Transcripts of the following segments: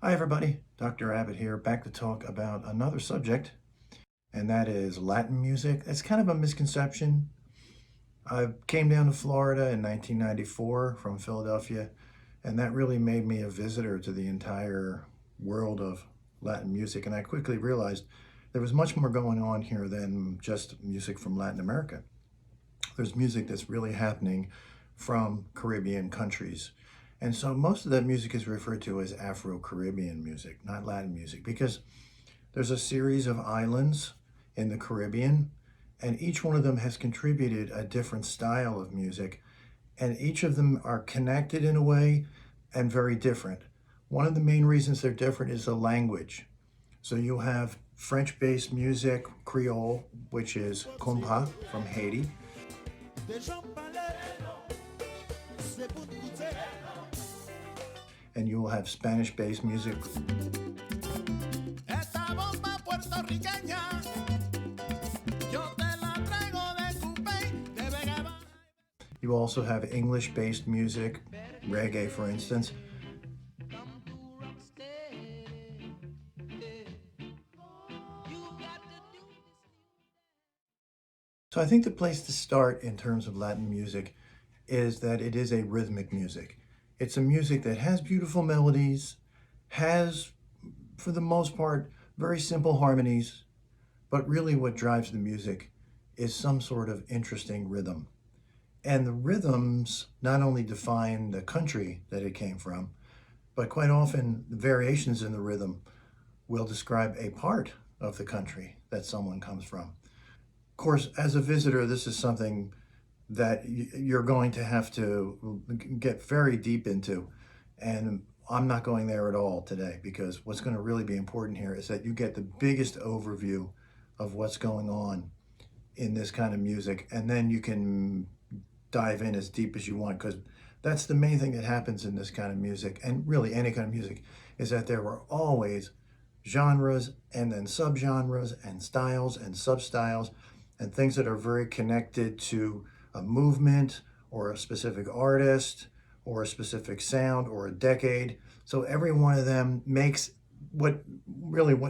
Hi everybody, Dr. Abbott here, back to talk about another subject, and that is Latin music. It's kind of a misconception. I came down to Florida in 1994 from Philadelphia, and that really made me a visitor to the entire world of Latin music, and I quickly realized there was much more going on here than just music from Latin America. There's music that's really happening from Caribbean countries. And so most of that music is referred to as Afro Caribbean music, not Latin music, because there's a series of islands in the Caribbean, and each one of them has contributed a different style of music, and each of them are connected in a way and very different. One of the main reasons they're different is the language. So you'll have French-based music, Creole, which is compa from Haiti. And you will have Spanish-based music. You also have English-based music, reggae for instance. So I think the place to start in terms of Latin music is that it is a rhythmic music. It's a music that has beautiful melodies, has, for the most part, very simple harmonies, but really what drives the music is some sort of interesting rhythm. And the rhythms not only define the country that it came from, but quite often the variations in the rhythm will describe a part of the country that someone comes from. Of course, as a visitor, this is something that you're going to have to get very deep into. And I'm not going there at all today, because what's going to really be important here is that you get the biggest overview of what's going on in this kind of music, and then you can dive in as deep as you want, because that's the main thing that happens in this kind of music, and really any kind of music, is that there were always genres and then subgenres and styles and substyles and things that are very connected to a movement or a specific artist or a specific sound or a decade. So every one of them makes what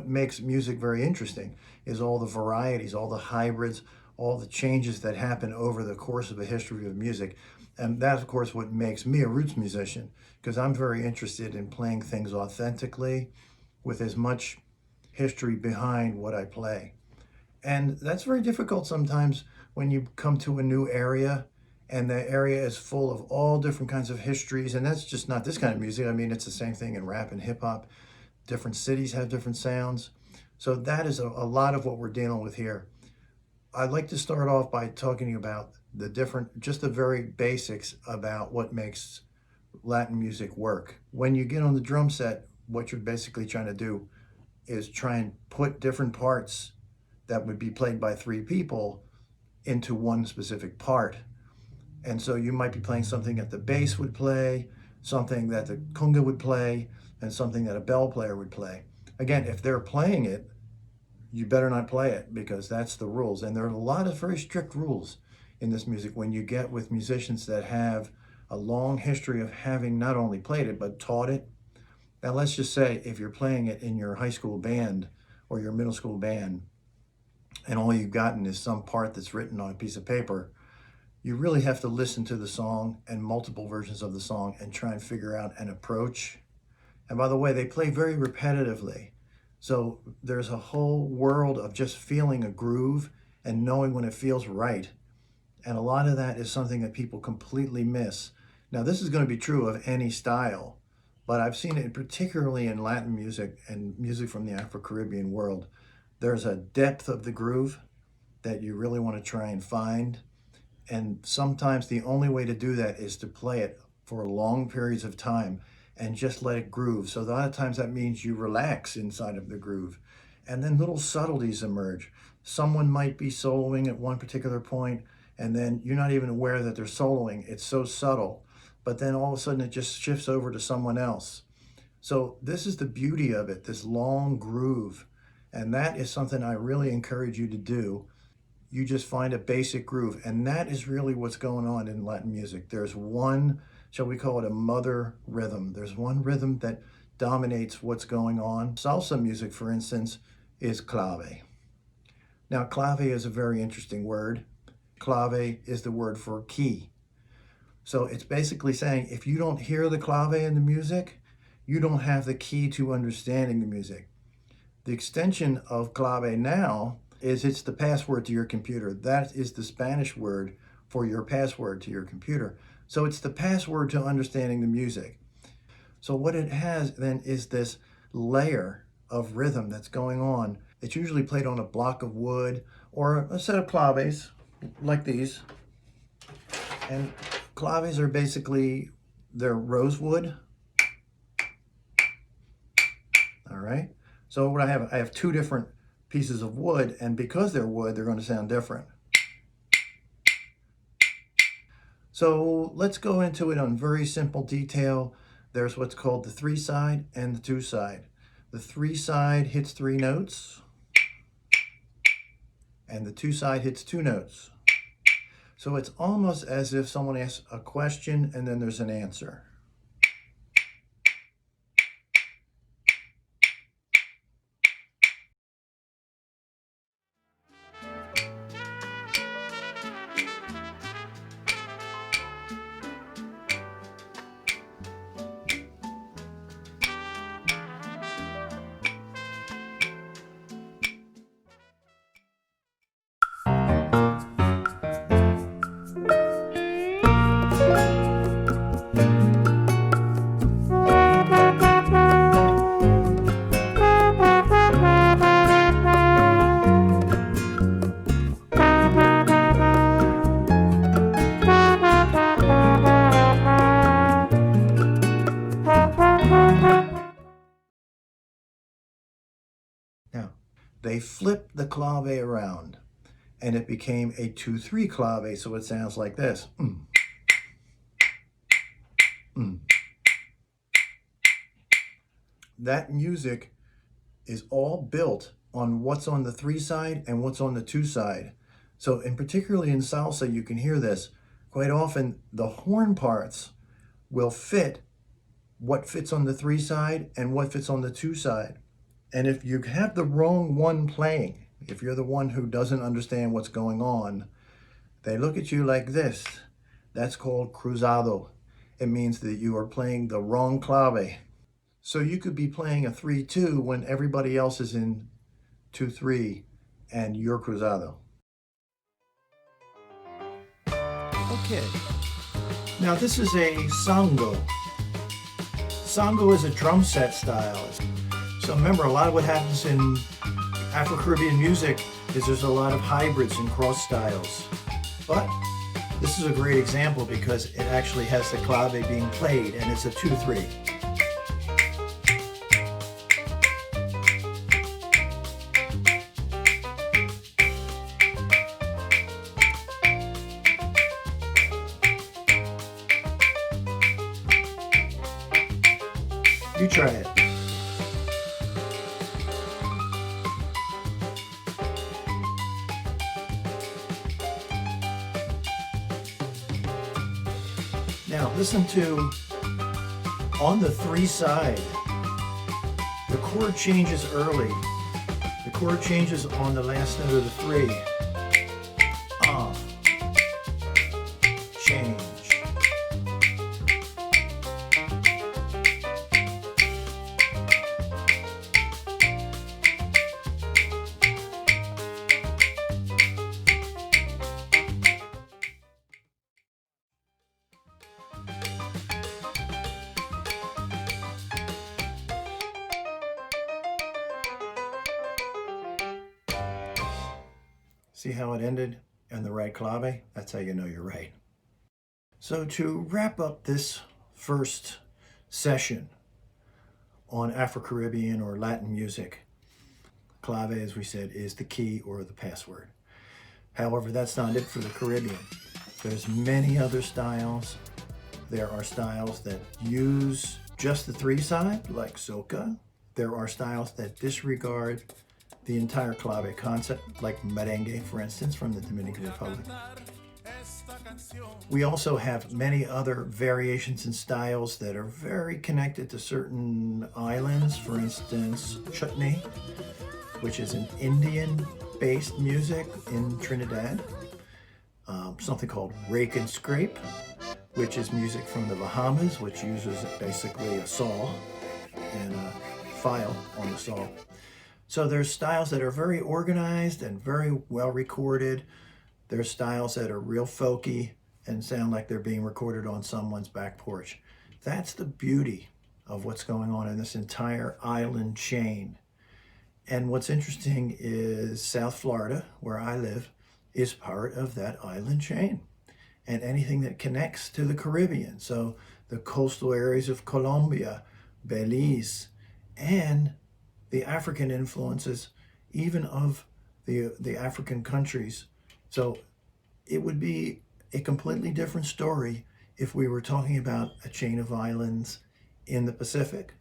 makes music very interesting is all the varieties, all the hybrids, all the changes that happen over the course of a history of music. And that's, of course, what makes me a roots musician, because I'm very interested in playing things authentically with as much history behind what I play. And that's very difficult sometimes when you come to a new area and the area is full of all different kinds of histories. And that's just not this kind of music. I mean, it's the same thing in rap and hip hop. Different cities have different sounds. So that is a lot of what we're dealing with here. I'd like to start off by talking about just the very basics about what makes Latin music work. When you get on the drum set, what you're basically trying to do is try and put different parts that would be played by three people into one specific part. And so you might be playing something that the bass would play, something that the conga would play, and something that a bell player would play. Again, if they're playing it, you better not play it, because that's the rules. And there are a lot of very strict rules in this music when you get with musicians that have a long history of having not only played it, but taught it. Now, let's just say if you're playing it in your high school band or your middle school band, and all you've gotten is some part that's written on a piece of paper, you really have to listen to the song and multiple versions of the song and try and figure out an approach. And by the way, they play very repetitively. So there's a whole world of just feeling a groove and knowing when it feels right. And a lot of that is something that people completely miss. Now, this is going to be true of any style, but I've seen it particularly in Latin music and music from the Afro Caribbean world. There's a depth of the groove that you really want to try and find. And sometimes the only way to do that is to play it for long periods of time and just let it groove. So a lot of times that means you relax inside of the groove. And then little subtleties emerge. Someone might be soloing at one particular point, and then you're not even aware that they're soloing. It's so subtle. But then all of a sudden it just shifts over to someone else. So this is the beauty of it, this long groove. And that is something I really encourage you to do. You just find a basic groove. And that is really what's going on in Latin music. There's one, shall we call it a mother rhythm. There's one rhythm that dominates what's going on. Salsa music, for instance, is clave. Now, clave is a very interesting word. Clave is the word for key. So it's basically saying if you don't hear the clave in the music, you don't have the key to understanding the music. The extension of clave now is it's the password to your computer. That is the Spanish word for your password to your computer. So it's the password to understanding the music. So what it has then is this layer of rhythm that's going on. It's usually played on a block of wood or a set of claves like these. And claves are basically, they're rosewood. All right. So what I have two different pieces of wood, and because they're wood, they're going to sound different. So let's go into it on very simple detail. There's what's called the 3-side and the 2-side. The 3-side hits 3 notes, and the 2-side hits 2 notes. So it's almost as if someone asks a question and then there's an answer. Now, they flipped the clave around and it became a 2-3 clave, so it sounds like this. That music is all built on what's on the 3-side and what's on the 2-side. So, and particularly in salsa, you can hear this. Quite often, the horn parts will fit what fits on the 3-side and what fits on the 2-side. And if you have the wrong one playing, if you're the one who doesn't understand what's going on, they look at you like this. That's called Cruzado. It means that you are playing the wrong clave. So you could be playing a 3-2 when everybody else is in 2-3 and you're Cruzado. Okay. Now this is a Sambu. Sambu is a drum set style. So remember, a lot of what happens in Afro Caribbean music is there's a lot of hybrids and cross styles. But this is a great example because it actually has the clave being played and it's a 2-3. You try it. Now listen to, on the 3-side, the chord changes early. The chord changes on the last note of the 3. Change. See how it ended in the right clave? That's how you know you're right. So to wrap up this first session on Afro Caribbean or Latin music, clave, as we said, is the key or the password. However, that's not it for the Caribbean. There's many other styles. There are styles that use just the 3-side, like soca. There are styles that disregard the entire clave concept, like merengue, for instance, from the Dominican Republic. We also have many other variations and styles that are very connected to certain islands. For instance, chutney, which is an Indian-based music in Trinidad. Something called rake and scrape, which is music from the Bahamas, which uses basically a saw and a file on the saw. So there's styles that are very organized and very well recorded. There's styles that are real folky and sound like they're being recorded on someone's back porch. That's the beauty of what's going on in this entire island chain. And what's interesting is South Florida, where I live, is part of that island chain. And anything that connects to the Caribbean, so the coastal areas of Colombia, Belize, and the African influences, even of the African countries. So it would be a completely different story if we were talking about a chain of islands in the Pacific.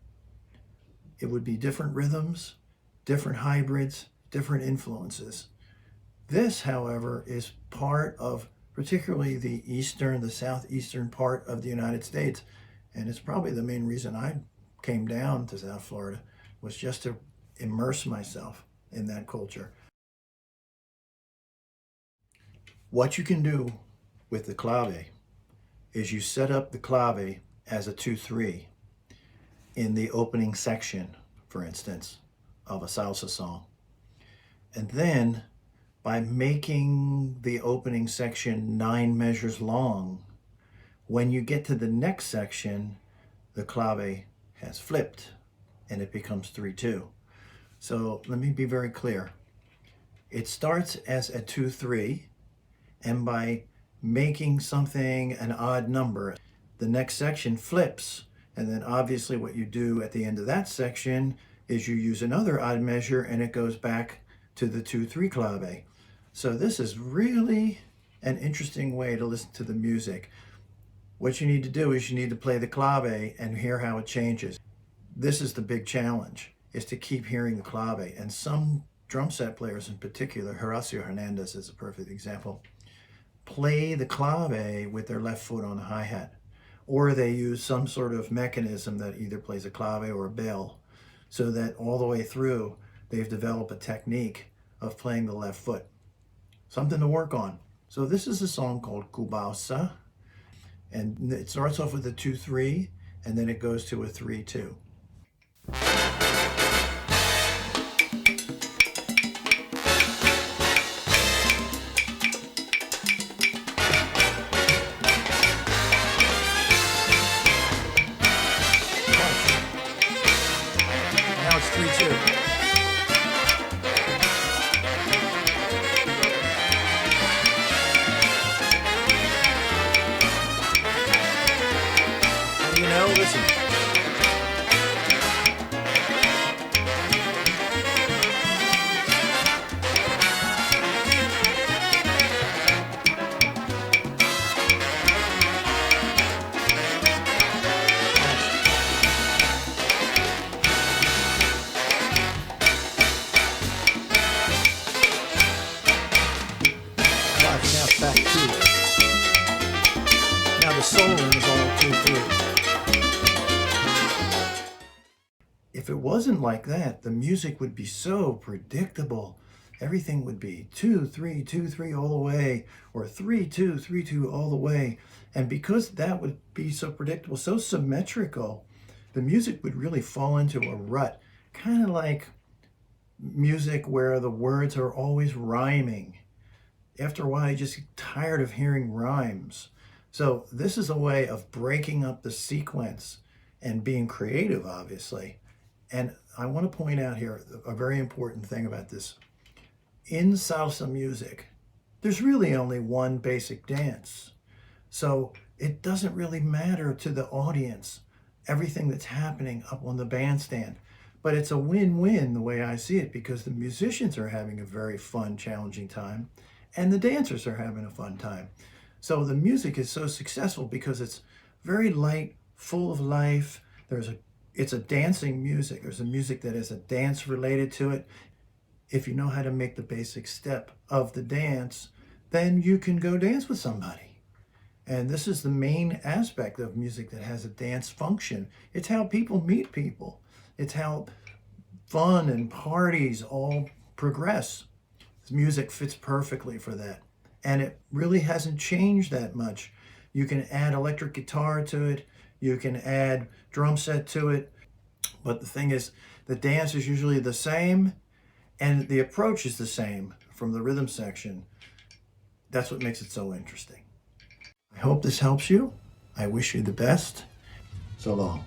It would be different rhythms, different hybrids, different influences. This, however, is part of particularly the southeastern part of the United States. And it's probably the main reason I came down to South Florida, was just to immerse myself in that culture. What you can do with the clave is you set up the clave as a 2-3 in the opening section, for instance, of a salsa song. And then by making the opening section 9 measures long, when you get to the next section, the clave has flipped and it becomes 3-2. So let me be very clear. It starts as a 2-3, and by making something an odd number, the next section flips. And then obviously what you do at the end of that section is you use another odd measure and it goes back to the 2-3 clave. So this is really an interesting way to listen to the music. What you need to do is you need to play the clave and hear how it changes. This is the big challenge, is to keep hearing the clave. And some drum set players in particular, Horacio Hernandez is a perfect example, play the clave with their left foot on the hi-hat. Or they use some sort of mechanism that either plays a clave or a bell, so that all the way through they've developed a technique of playing the left foot. Something to work on. So this is a song called Kielbasa, and it starts off with a 2-3 and then it goes to a 3-2. Now it's 3-2. Listen. Now it's back 2. Now the soloing is all 2-3. If it wasn't like that, the music would be so predictable. Everything would be 2-3, 2-3 all the way, or 3-2, 3-2 all the way. And because that would be so predictable, so symmetrical, the music would really fall into a rut. Kind of like music where the words are always rhyming. After a while, you just get tired of hearing rhymes. So this is a way of breaking up the sequence and being creative, obviously. And I want to point out here a very important thing about this. In salsa music, there's really only one basic dance. So it doesn't really matter to the audience, everything that's happening up on the bandstand. But it's a win-win the way I see it, because the musicians are having a very fun, challenging time, and the dancers are having a fun time. So the music is so successful because it's very light, full of life. It's a dancing music. There's a music that has a dance related to it. If you know how to make the basic step of the dance, then you can go dance with somebody. And this is the main aspect of music that has a dance function. It's how people meet people. It's how fun and parties all progress. This music fits perfectly for that. And it really hasn't changed that much. You can add electric guitar to it. You can add drum set to it. But the thing is, the dance is usually the same and the approach is the same from the rhythm section. That's what makes it so interesting. I hope this helps you. I wish you the best. So long.